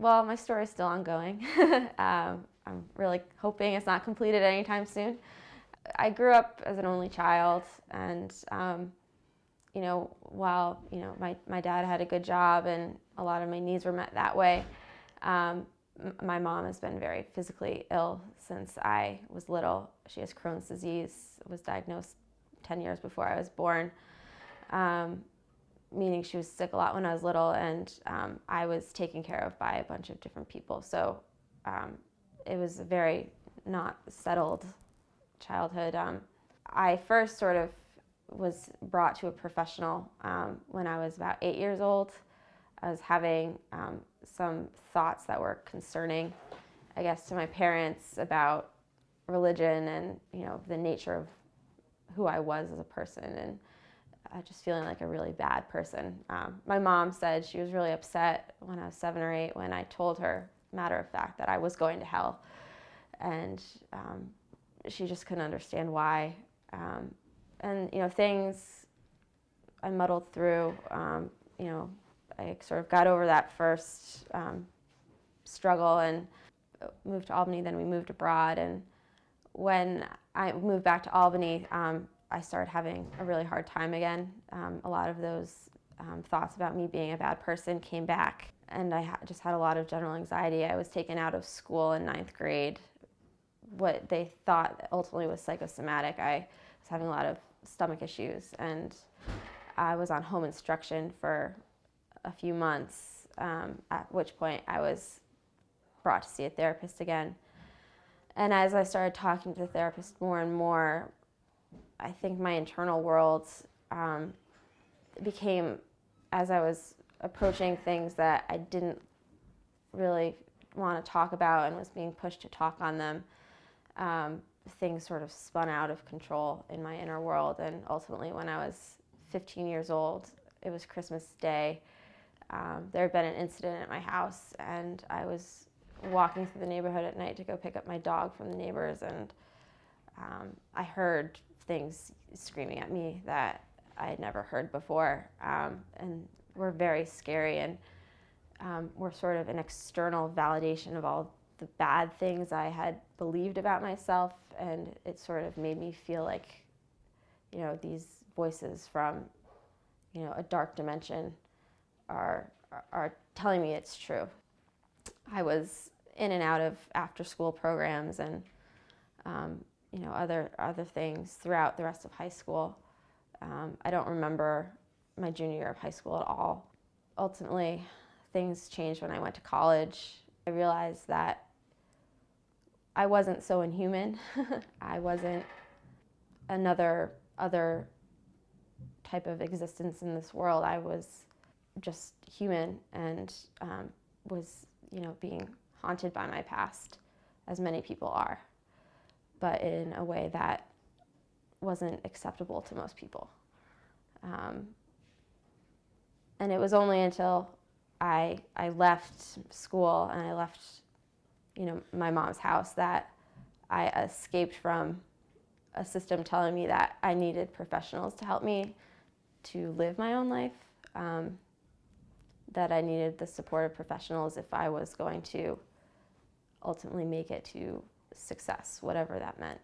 Well, my story is still ongoing. I'm really hoping it's not completed anytime soon. I grew up as an only child, and while my dad had a good job and a lot of my needs were met that way, my mom has been very physically ill since I was little. She has Crohn's disease, was diagnosed 10 years before I was born, meaning she was sick a lot when I was little, and I was taken care of by a bunch of different people. So it was a very not settled childhood. I first sort of was brought to a professional when I was about 8 years old. I was having some thoughts that were concerning, I guess, to my parents about religion and the nature of who I was as a person, and just feeling like a really bad person. My mom said she was really upset when I was 7 or 8 when I told her, matter of fact, that I was going to hell, and she just couldn't understand why. And things I muddled through. I sort of got over that first struggle and moved to Albany. Then we moved abroad, and when I moved back to Albany, I started having a really hard time again. A lot of those thoughts about me being a bad person came back, and I just had a lot of general anxiety. I was taken out of school in 9th grade. What they thought ultimately was psychosomatic. I was having a lot of stomach issues, and I was on home instruction for a few months, at which point I was brought to see a therapist again. And as I started talking to the therapist more and more, I think my internal world became, as I was approaching things that I didn't really want to talk about and was being pushed to talk on them, things sort of spun out of control in my inner world. And ultimately, when I was 15 years old, it was Christmas Day. There had been an incident at my house, and I was walking through the neighborhood at night to go pick up my dog from the neighbors, and I heard things screaming at me that I had never heard before, and were very scary, and were sort of an external validation of all the bad things I had believed about myself, and it sort of made me feel like, these voices from, a dark dimension are telling me it's true. I was in and out of after-school programs and other things throughout the rest of high school. I don't remember my junior year of high school at all. Ultimately, things changed when I went to college. I realized that I wasn't so inhuman. I wasn't another other type of existence in this world. I was just human, and was being haunted by my past, as many people are, but in a way that wasn't acceptable to most people. And it was only until I left school and I left my mom's house that I escaped from a system telling me that I needed professionals to help me to live my own life, that I needed the support of professionals if I was going to ultimately make it to success, whatever that meant.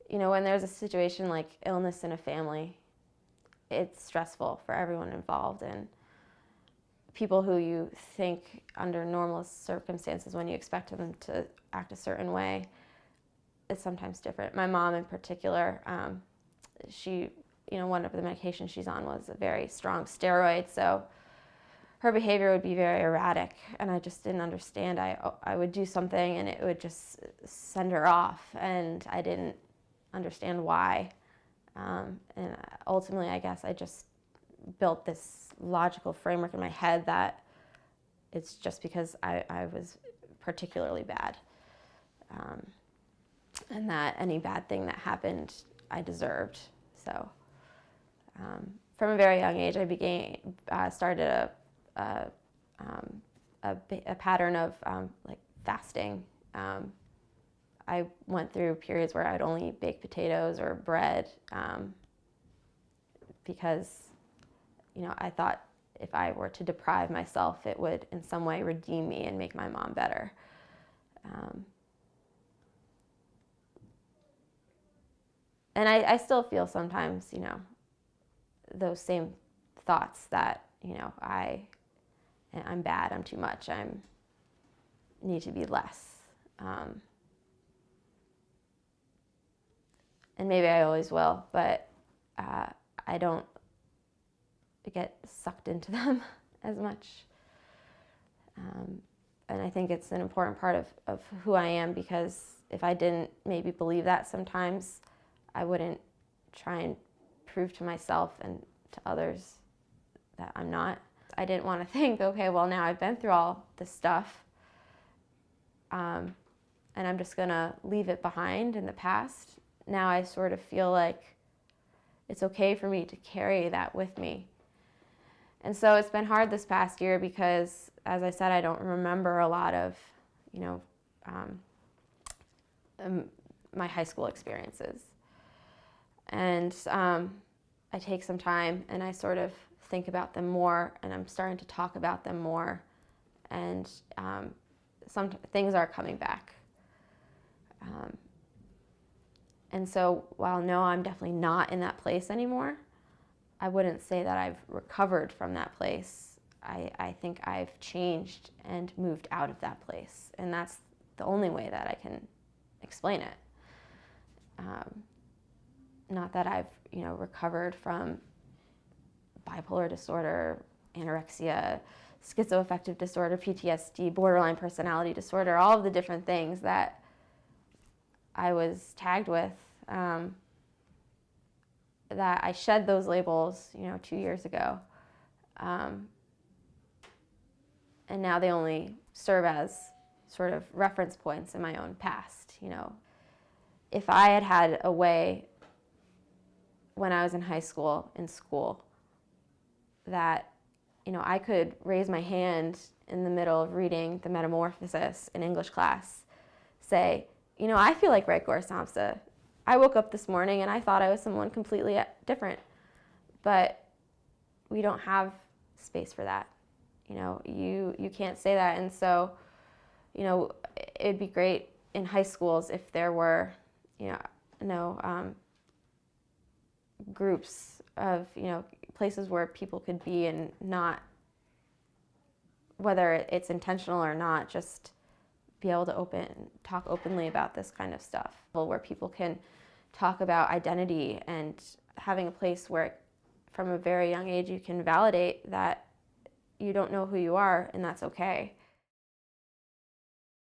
When there's a situation like illness in a family, it's stressful for everyone involved, and people who you think under normal circumstances, when you expect them to act a certain way, it's sometimes different. My mom in particular, she, one of the medications she's on was a very strong steroid, so her behavior would be very erratic, and I just didn't understand. I would do something and it would just send her off, and I didn't understand why. And ultimately, I guess I just built this logical framework in my head that it's just because I was particularly bad, and that any bad thing that happened, I deserved. So from a very young age, I started a pattern of like fasting. I went through periods where I'd only eat baked potatoes or bread, because I thought if I were to deprive myself, it would in some way redeem me and make my mom better. And I still feel sometimes, those same thoughts that, I'm bad, I'm too much, I need to be less. And maybe I always will, but I don't get sucked into them as much. And I think it's an important part of who I am, because if I didn't maybe believe that sometimes, I wouldn't try and prove to myself and to others that I'm not. I didn't want to think, okay, well, now I've been through all this stuff, and I'm just going to leave it behind in the past. Now I sort of feel like it's okay for me to carry that with me. And so it's been hard this past year because, as I said, I don't remember a lot of, my high school experiences. And I take some time and I sort of think about them more, and I'm starting to talk about them more. And some things are coming back. And so while no, I'm definitely not in that place anymore, I wouldn't say that I've recovered from that place. I think I've changed and moved out of that place. And that's the only way that I can explain it. Not that I've, recovered from bipolar disorder, anorexia, schizoaffective disorder, PTSD, borderline personality disorder, all of the different things that I was tagged with, that I shed those labels, 2 years ago. And now they only serve as sort of reference points in my own past, If I had had a way when I was in high school, in school, that, I could raise my hand in the middle of reading The Metamorphosis in English class, say, I feel like Redgor Samsa. I woke up this morning and I thought I was someone completely different. But we don't have space for that. You can't say that. And so, it'd be great in high schools if there were, groups of, places where people could be and not, whether it's intentional or not, just be able to talk openly about this kind of stuff, where people can talk about identity and having a place where from a very young age you can validate that you don't know who you are, and that's okay.